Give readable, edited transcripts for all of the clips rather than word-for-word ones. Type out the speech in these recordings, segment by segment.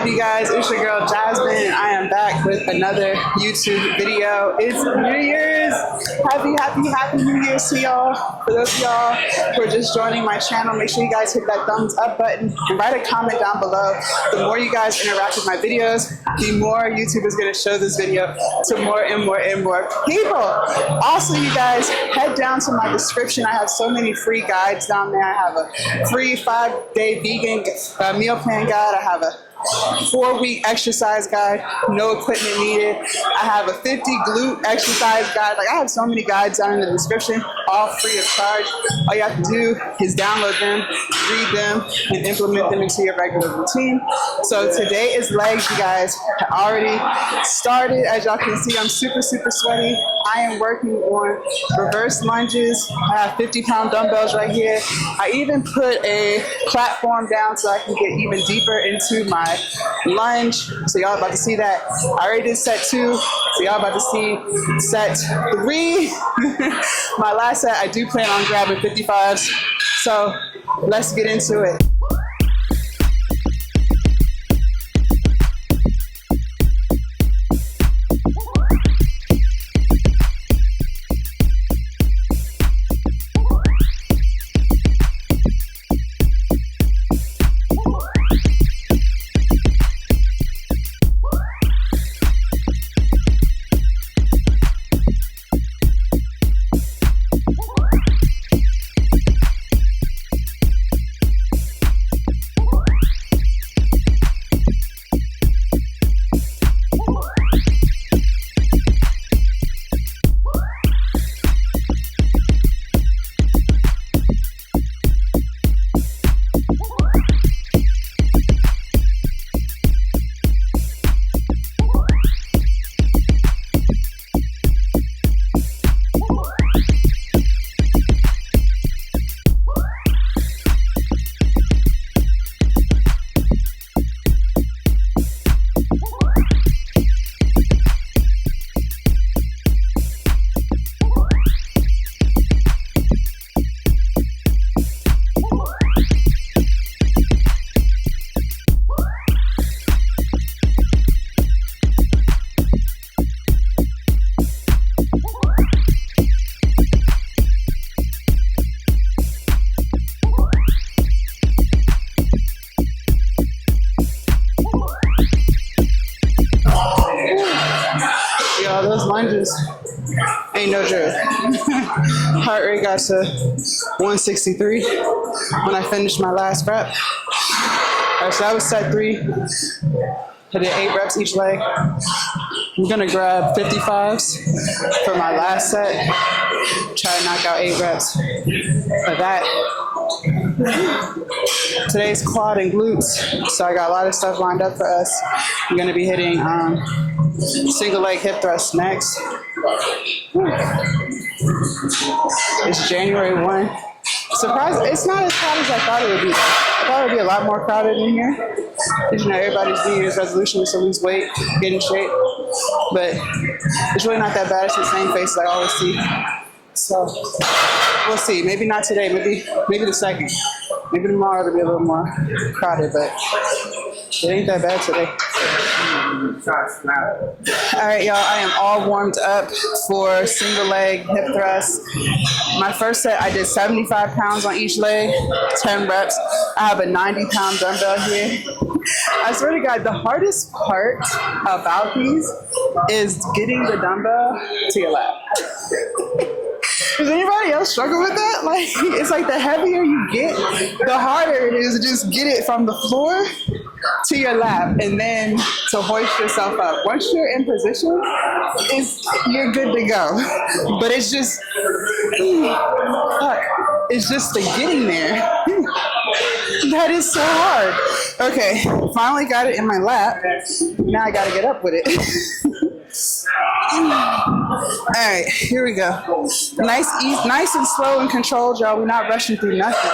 up, you guys? It's your girl Jasmine, and I am back with another YouTube video. It's New Year's. Happy New Year's to y'all. For those of y'all who are just joining my channel, make sure you guys hit that thumbs up button and write a comment down below. The more you guys interact with my videos, the more YouTube is going to show this video to more and more people. Also, you guys, head down to my description. I have so many free guides down there. I have a free 5-day vegan meal plan guide. I have a 4-week exercise guide, no equipment needed. I have a 50 glute exercise guide. Like, I have so many guides down in the description, all free of charge. All you have to do is download them, read them, and implement them into your regular routine. So today is legs, you guys. I already started. As y'all can see, I'm super sweaty. I am working on reverse lunges. I have 50-pound dumbbells right here. I even put a platform down so I can get even deeper into my lunge. So y'all about to see that. I already did set 2. So y'all about to see set 3. My last set, I do plan on grabbing 55s. So let's get into it. Those lunges ain't no joke. Heart rate got to 163 when I finished my last rep. Alright, so that was set 3. I did 8 reps each leg. I'm gonna grab 55s for my last set. Try to knock out 8 reps of that. Today's quad and glutes, so I got a lot of stuff lined up for us. I'm gonna be hitting single leg hip thrust next. It's January 1. Surprise! It's not as crowded as I thought it would be. I thought it would be a lot more crowded in here. Because, you know, everybody's New Year's resolution is to lose weight, get in shape. But it's really not that bad. It's the same face I always see. So we'll see. Maybe not today. Maybe the second. Maybe tomorrow it'll be a little more crowded, but it ain't that bad today. Alright, y'all, I am all warmed up for single leg hip thrust. My first set, I did 75 pounds on each leg, 10 reps. I have a 90-pound dumbbell here. I swear to God, the hardest part about these is getting the dumbbell to your lap. Does anybody else struggle with that? Like, it's like the heavier you get, the harder it is to just get it from the floor to your lap and then to hoist yourself up. Once you're in position, you're good to go. But it's just the getting there. That is so hard. Okay, finally got it in my lap. Now I gotta get up with it. Alright, here we go. Nice and slow and controlled, y'all. We're not rushing through nothing.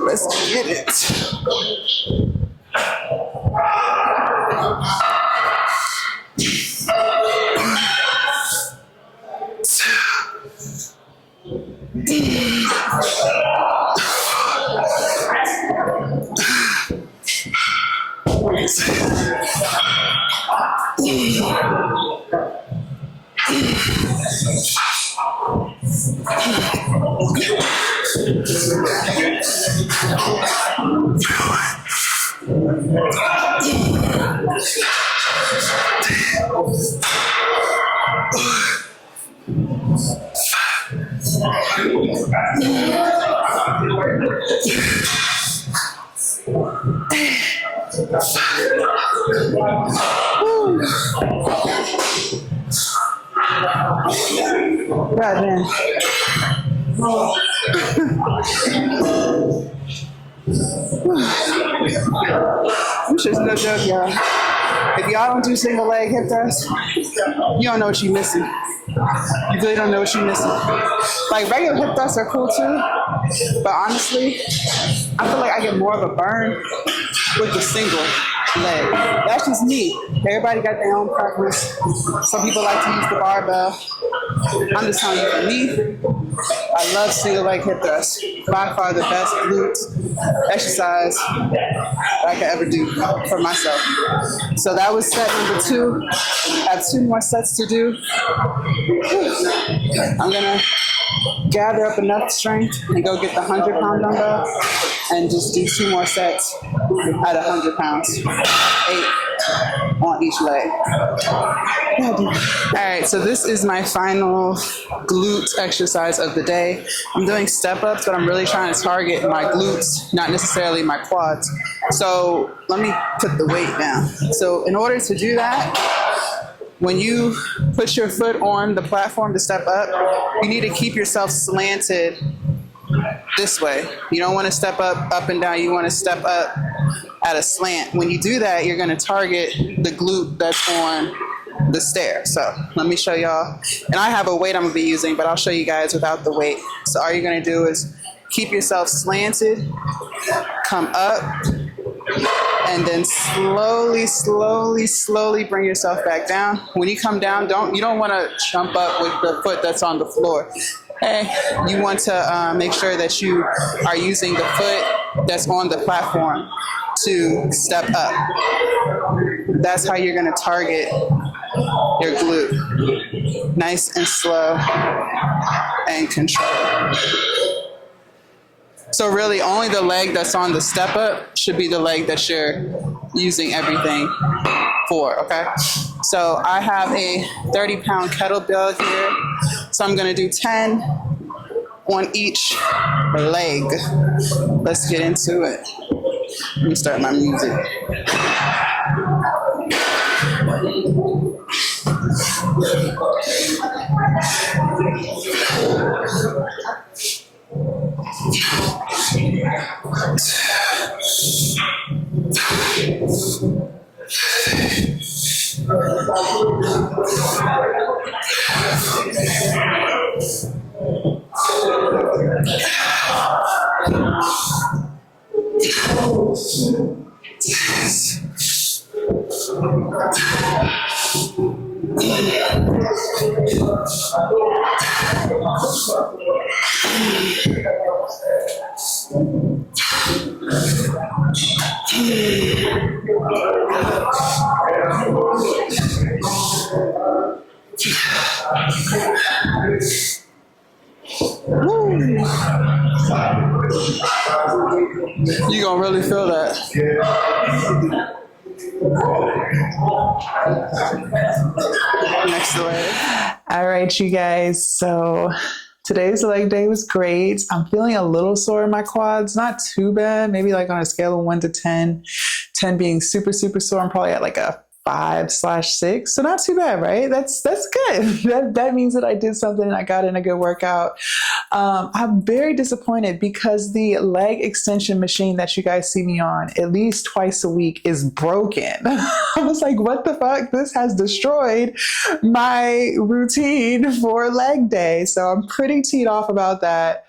Let's get it. God damn. This is no joke, y'all. If y'all don't do single leg hip thrusts, you don't know what you're missing. You really don't know what you're missing. Like, regular hip thrusts are cool too, but honestly, I feel like I get more of a burn with the single leg. That's just me. Everybody got their own preference. Some people like to use the barbell. I'm just telling you, for me, I love single leg hip thrusts. By far the best glutes exercise that I could ever do for myself. So that was set number 2. I have 2 more sets to do. I'm gonna gather up enough strength and go get the 100-pound dumbbell and just do 2 more sets at 100 pounds. 8 on each leg. All right, so this is my final glute exercise of the day. I'm doing step-ups, but I'm really trying to target my glutes, not necessarily my quads. So let me put the weight down. So in order to do that, when you put your foot on the platform to step up, you need to keep yourself slanted this way. You don't want to step up and down. You want to step up at a slant. When you do that, you're going to target the glute that's on the stair. So let me show y'all. And I have a weight I'm going to be using, but I'll show you guys without the weight. So all you're going to do is keep yourself slanted, come up, and then slowly bring yourself back down. When you come down, you don't want to jump up with the foot that's on the floor. Hey, you want to make sure that you are using the foot that's on the platform to step up. That's how you're going to target your glute. Nice and slow and controlled. So really only the leg that's on the step up should be the leg that you're using everything for, okay? So I have a 30-pound kettlebell here. So I'm gonna do 10 on each leg. Let's get into it. Let me start my music. You gonna really feel that. Next leg. All right, you guys. So today's leg day was great. I'm feeling a little sore in my quads. Not too bad. Maybe like on a scale of 1 to 10. 10 being super sore. I'm probably at like a 5/6. So not too bad, right? That's good. That means that I did something and I got in a good workout. I'm very disappointed because the leg extension machine that you guys see me on at least twice a week is broken. I was like, what the fuck? This has destroyed my routine for leg day. So I'm pretty teed off about that.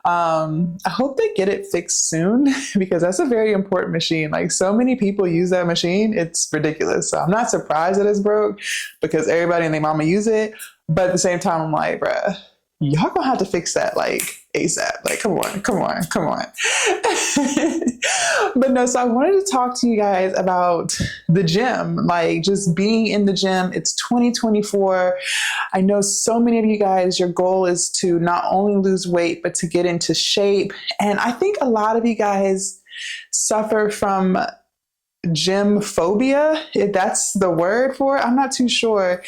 I hope they get it fixed soon because that's a very important machine. Like, so many people use that machine. It's ridiculous. So I'm not surprised that it's broke because everybody and their mama use it. But at the same time, I'm like, bruh, y'all gonna have to fix that like ASAP. Like, come on. But no, so I wanted to talk to you guys about the gym, like just being in the gym. It's 2024. I know so many of you guys, your goal is to not only lose weight, but to get into shape. And I think a lot of you guys suffer from gym phobia, if that's the word for it. I'm not too sure.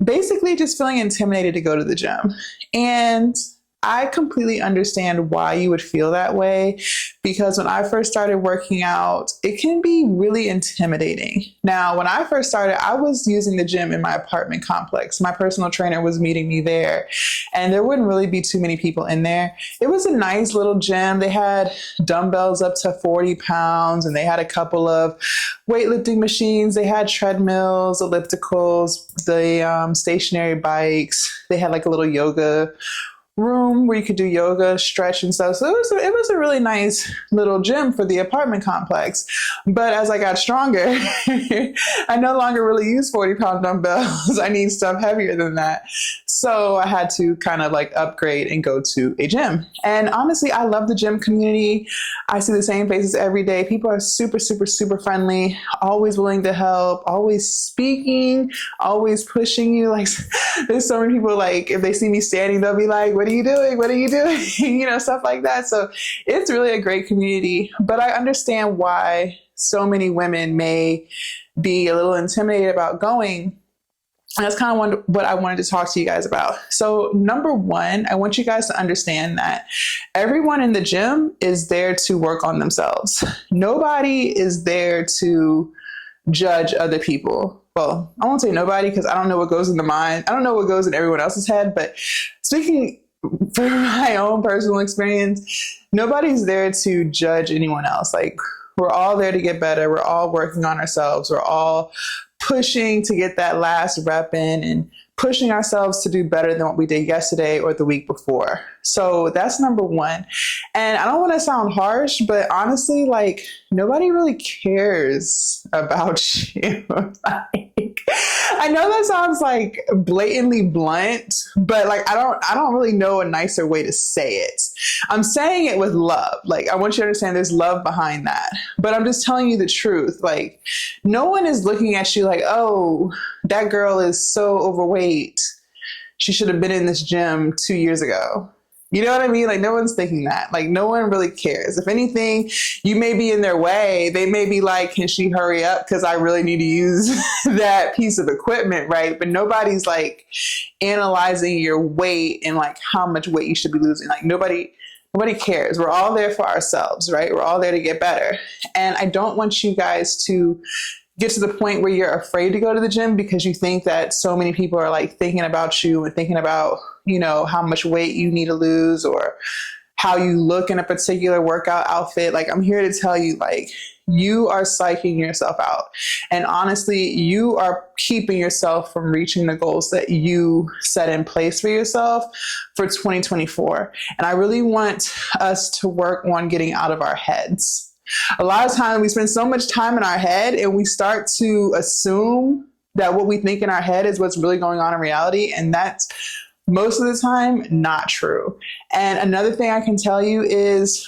Basically just feeling intimidated to go to the gym. And I completely understand why you would feel that way, because when I first started working out, it can be really intimidating. Now, when I first started, I was using the gym in my apartment complex. My personal trainer was meeting me there, and there wouldn't really be too many people in there. It was a nice little gym. They had dumbbells up to 40 pounds, and they had a couple of weightlifting machines. They had treadmills, ellipticals, the stationary bikes. They had like a little yoga room where you could do yoga, stretch and stuff. So it was a really nice little gym for the apartment complex. But as I got stronger, I no longer really use 40-pound dumbbells. I need stuff heavier than that. So I had to kind of like upgrade and go to a gym. And honestly, I love the gym community. I see the same faces every day. People are super, super, super friendly, always willing to help, always speaking, always pushing you. Like, there's so many people, like, if they see me standing, they'll be like, what are you doing? What are you doing? You know, stuff like that. So it's really a great community, but I understand why so many women may be a little intimidated about going. And that's kind of what I wanted to talk to you guys about. So number one, I want you guys to understand that everyone in the gym is there to work on themselves. Nobody is there to judge other people. Well, I won't say nobody, because I don't know what goes in the mind. I don't know what goes in everyone else's head, but speaking from my own personal experience, nobody's there to judge anyone else. Like, we're all there to get better. We're all working on ourselves. We're all pushing to get that last rep in and pushing ourselves to do better than what we did yesterday or the week before. So that's number one. And I don't want to sound harsh, but honestly, like, nobody really cares about you. Like, I know that sounds like blatantly blunt, but like, I don't really know a nicer way to say it. I'm saying it with love. Like, I want you to understand there's love behind that, but I'm just telling you the truth. Like, no one is looking at you like, oh, that girl is so overweight. She should have been in this gym 2 years ago. You know what I mean? Like, no one's thinking that. Like, no one really cares. If anything, you may be in their way. They may be like, can she hurry up? Because I really need to use that piece of equipment, right? But nobody's like analyzing your weight and like how much weight you should be losing. Like, nobody cares. We're all there for ourselves, right? We're all there to get better. And I don't want you guys to get to the point where you're afraid to go to the gym because you think that so many people are like thinking about you and thinking about, you know, how much weight you need to lose or how you look in a particular workout outfit. Like, I'm here to tell you, like, you are psyching yourself out. And honestly, you are keeping yourself from reaching the goals that you set in place for yourself for 2024. And I really want us to work on getting out of our heads. A lot of times we spend so much time in our head and we start to assume that what we think in our head is what's really going on in reality. And that's most of the time not true. And another thing I can tell you is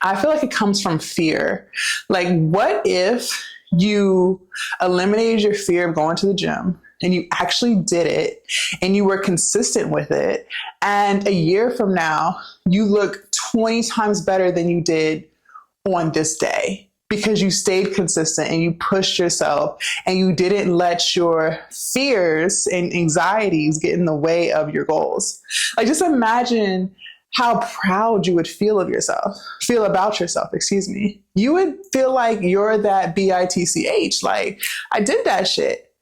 I feel like it comes from fear. Like, what if you eliminated your fear of going to the gym and you actually did it and you were consistent with it, and a year from now you look 20 times better than you did on this day because you stayed consistent and you pushed yourself and you didn't let your fears and anxieties get in the way of your goals. Like, just imagine how proud you would feel about yourself, excuse me. You would feel like you're that bitch, like, I did that shit.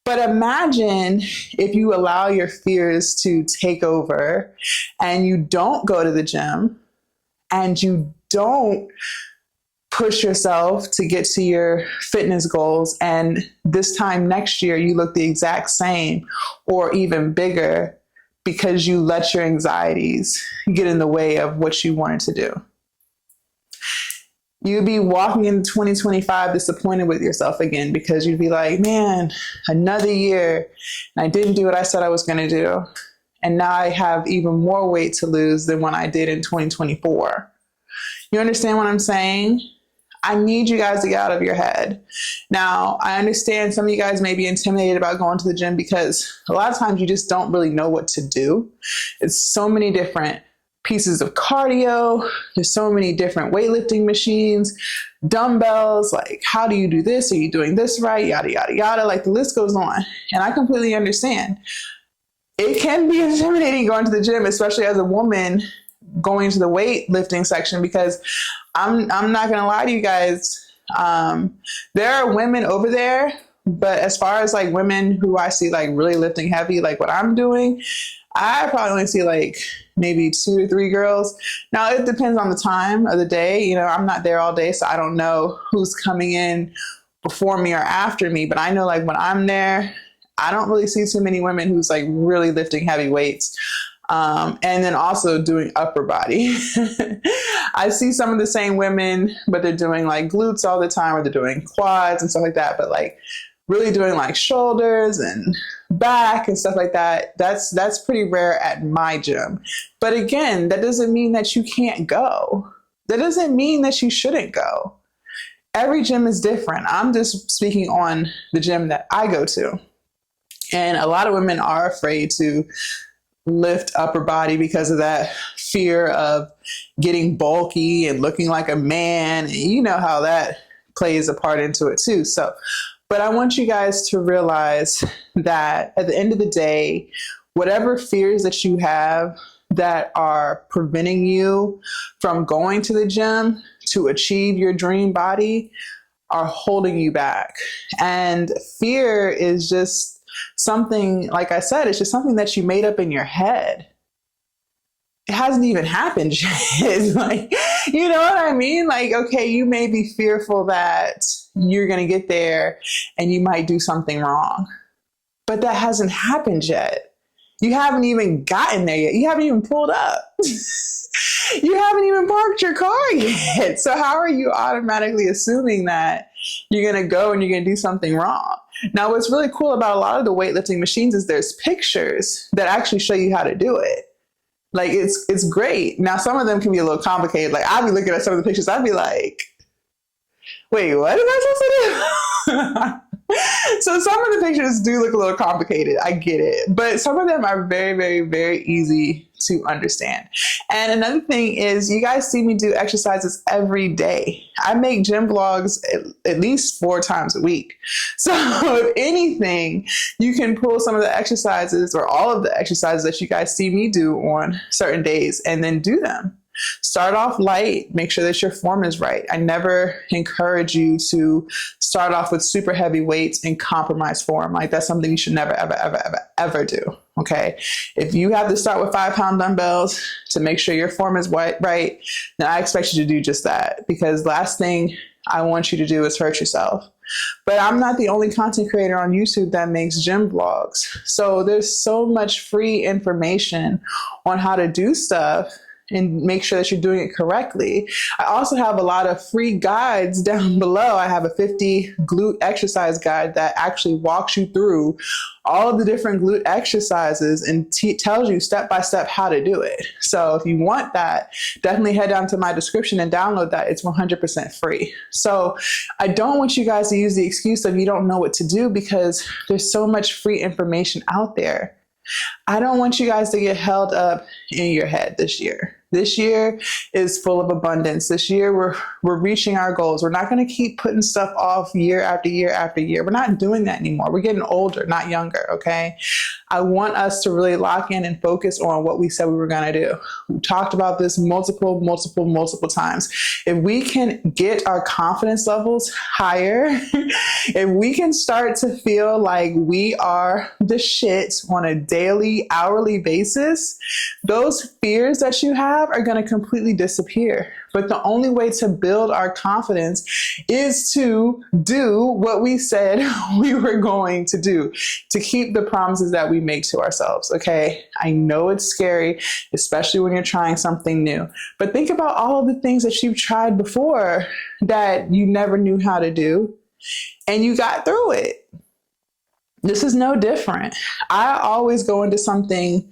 But imagine if you allow your fears to take over and you don't go to the gym and you don't push yourself to get to your fitness goals, and this time next year you look the exact same or even bigger because you let your anxieties get in the way of what you wanted to do. You'd be walking into 2025 disappointed with yourself again because you'd be like, man, another year and I didn't do what I said I was going to do. And now I have even more weight to lose than when I did in 2024. You understand what I'm saying? I need you guys to get out of your head. Now, I understand some of you guys may be intimidated about going to the gym because a lot of times you just don't really know what to do. It's so many different pieces of cardio. There's so many different weightlifting machines, dumbbells. Like, how do you do this? Are you doing this right? Yada, yada, yada. Like, the list goes on. And I completely understand. it can be intimidating going to the gym, especially as a woman going to the weightlifting section, because I'm not gonna lie to you guys. There are women over there, but as far as like women who I see like really lifting heavy, like what I'm doing, I probably only see like maybe 2 to 3 girls. Now it depends on the time of the day. You know, I'm not there all day, so I don't know who's coming in before me or after me. But I know like when I'm there, I don't really see too many women who's like really lifting heavy weights. And then also doing upper body. I see some of the same women, but they're doing like glutes all the time, or they're doing quads and stuff like that. But like really doing like shoulders and back and stuff like that, that's pretty rare at my gym. But again, that doesn't mean that you can't go. That doesn't mean that you shouldn't go. Every gym is different. I'm just speaking on the gym that I go to. And a lot of women are afraid to lift upper body because of that fear of getting bulky and looking like a man. And you know how that plays a part into it too. So, but I want you guys to realize that at the end of the day, whatever fears that you have that are preventing you from going to the gym to achieve your dream body are holding you back. And fear is just something, like I said, it's just something that you made up in your head. It hasn't even happened yet. Like, you know what I mean? Like, okay, you may be fearful that you're going to get there and you might do something wrong, but that hasn't happened yet. You haven't even gotten there yet. You haven't even pulled up. You haven't even parked your car yet. So how are you automatically assuming that you're going to go and you're going to do something wrong? Now, what's really cool about a lot of the weightlifting machines is there's pictures that actually show you how to do it. Like, it's great. Now, some of them can be a little complicated. Like, I'll be looking at some of the pictures. I'd be like, wait, what am I supposed to do? So some of the pictures do look a little complicated. I get it. But some of them are very, very, very easy to understand. And another thing is, you guys see me do exercises every day. I make gym vlogs at least 4 times a week. So if anything, you can pull some of the exercises or all of the exercises that you guys see me do on certain days and then do them. Start off light, make sure that your form is right. I never encourage you to start off with super heavy weights and compromise form. Like, that's something you should never, ever, ever, ever, ever do. Okay. If you have to start with 5-pound dumbbells to make sure your form is right, then I expect you to do just that, because last thing I want you to do is hurt yourself. But I'm not the only content creator on YouTube that makes gym vlogs. So there's so much free information on how to do stuff and make sure that you're doing it correctly. I also have a lot of free guides down below. I have a 50 glute exercise guide that actually walks you through all of the different glute exercises and tells you step by step how to do it. So if you want that, definitely head down to my description and download that. It's 100% free. So I don't want you guys to use the excuse of you don't know what to do, because there's so much free information out there. I don't want you guys to get held up in your head this year. This year is full of abundance. This year we're reaching our goals. We're not going to keep putting stuff off year after year after year. We're not doing that anymore. We're getting older, not younger. Okay. I want us to really lock in and focus on what we said we were going to do. We talked about this multiple times. If we can get our confidence levels higher, if we can start to feel like we are the shit on a daily, hourly basis, those fears that you have are going to completely disappear. But the only way to build our confidence is to do what we said we were going to do, to keep the promises that we make to ourselves. Okay. I know it's scary, especially when you're trying something new, but think about all of the things that you've tried before that you never knew how to do and you got through it. This is no different. I always go into something,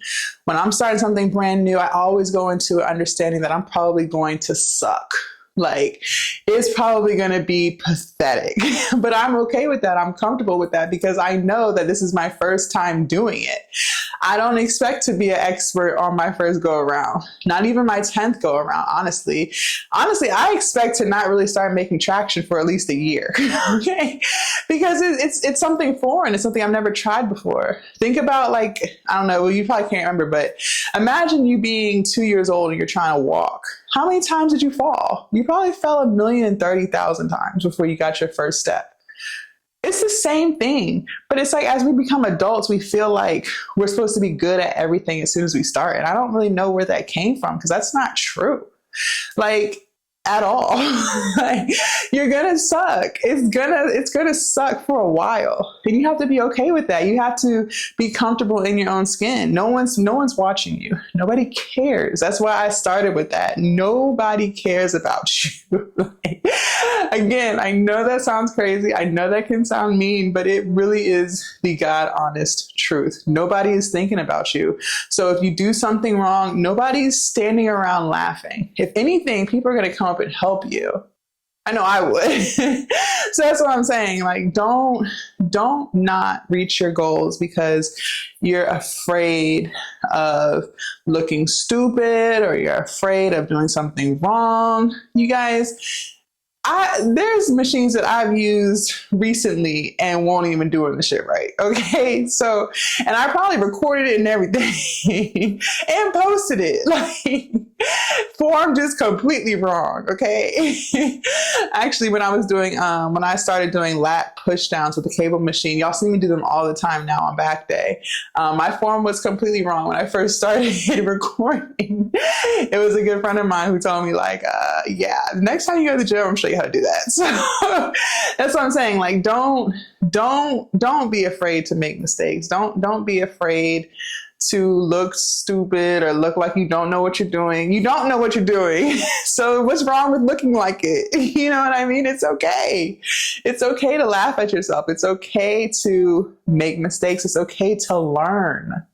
when I'm starting something brand new, I always go into understanding that I'm probably going to suck. Like, it's probably going to be pathetic, but I'm okay with that. I'm comfortable with that because I know that this is my first time doing it. I don't expect to be an expert on my first go around, not even my 10th go around. Honestly, I expect to not really start making traction for at least a year. Okay. Because it's something foreign. It's something I've never tried before. Think about, like, I don't know, well, you probably can't remember, but imagine you being 2 years old and you're trying to walk. How many times did you fall? You probably fell 1,030,000 times before you got your first step. It's the same thing, but it's like as we become adults, we feel like we're supposed to be good at everything as soon as we start. And I don't really know where that came from because that's not true. Like, at all. Like, you're gonna suck. It's gonna suck for a while, and you have to be okay with that. You have to be comfortable in your own skin. No one's watching you. Nobody cares. That's why I started with that. Nobody cares about you. Like, again, I know that sounds crazy. I know that can sound mean, but it really is the God honest truth. Nobody is thinking about you. So if you do something wrong, nobody's standing around laughing. If anything, people are gonna come up and help you. I know I would. So that's what I'm saying. Like, don't not reach your goals because you're afraid of looking stupid or you're afraid of doing something wrong. You guys, there's machines that I've used recently and won't even doing the shit right. Okay. So, and I probably recorded it and everything and posted it. Like, form just completely wrong. Okay. Actually, when I started doing lat push downs with the cable machine, y'all see me do them all the time now on back day. My form was completely wrong when I first started recording. It was a good friend of mine who told me, like, yeah, next time you go to the gym, I'm sure you how to do that. So that's what I'm saying. Like, don't be afraid to make mistakes. Don't be afraid to look stupid or look like you don't know what you're doing. You don't know what you're doing. So what's wrong with looking like it? You know what I mean? It's okay. It's okay to laugh at yourself. It's okay to make mistakes. It's okay to learn.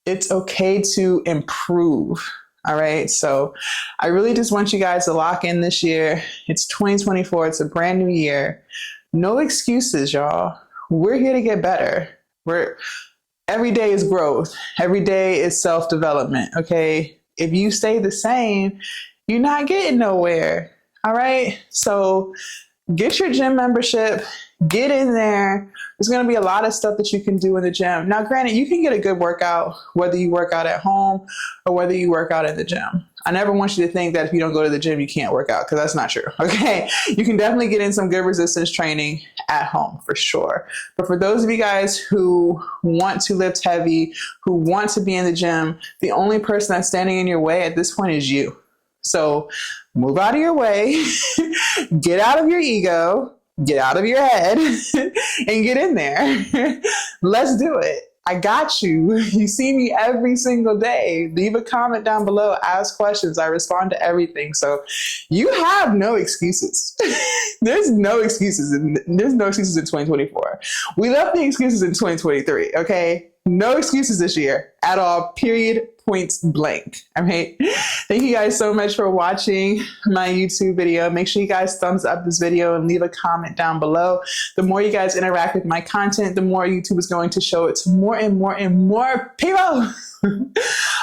It's okay to improve. All right. So I really just want you guys to lock in this year. It's 2024. It's a brand new year. No excuses, y'all. We're here to get better. Every day is growth. Every day is self-development. Okay. If you stay the same, you're not getting nowhere. All right. So get your gym membership, get in there. There's going to be a lot of stuff that you can do in the gym. Now, granted, you can get a good workout, whether you work out at home or whether you work out in the gym. I never want you to think that if you don't go to the gym, you can't work out, because that's not true. Okay. You can definitely get in some good resistance training at home for sure. But for those of you guys who want to lift heavy, who want to be in the gym, the only person that's standing in your way at this point is you. So move out of your way, get out of your ego, get out of your head and get in there. Let's do it. I got you. You see me every single day. Leave a comment down below, ask questions. I respond to everything. So you have no excuses. There's no excuses. There's no excuses in 2024. We left the excuses in 2023. Okay. No excuses this year at all, period, point blank. All right. Thank you guys so much for watching my YouTube video. Make sure you guys thumbs up this video and leave a comment down below. The more you guys interact with my content, the more YouTube is going to show it to more and more and more people.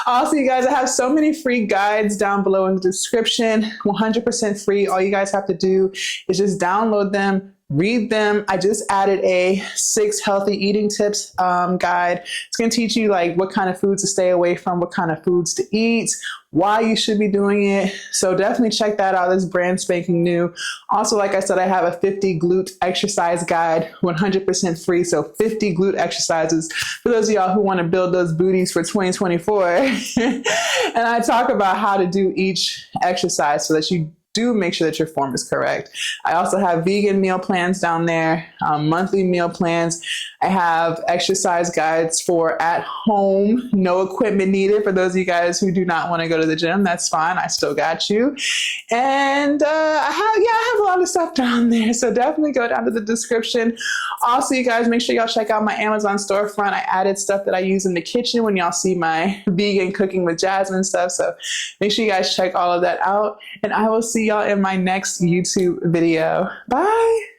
Also, you guys, I have so many free guides down below in the description, 100% free. All you guys have to do is just download them, read them. I just added a 6 healthy eating tips guide. It's going to teach you like what kind of foods to stay away from, what kind of foods to eat, why you should be doing it. So definitely check that out. It's brand spanking new. Also, like I said, I have a 50 glute exercise guide, 100% free. So 50 glute exercises for those of y'all who want to build those booties for 2024. And I talk about how to do each exercise so that you do make sure that your form is correct. I also have vegan meal plans down there, monthly meal plans. I have exercise guides for at home, no equipment needed. For those of you guys who do not want to go to the gym, that's fine. I still got you. And I have a lot of stuff down there. So definitely go down to the description. Also, you guys, make sure y'all check out my Amazon storefront. I added stuff that I use in the kitchen when y'all see my vegan cooking with Jasmine stuff. So make sure you guys check all of that out. And I will see see y'all in my next YouTube video. Bye.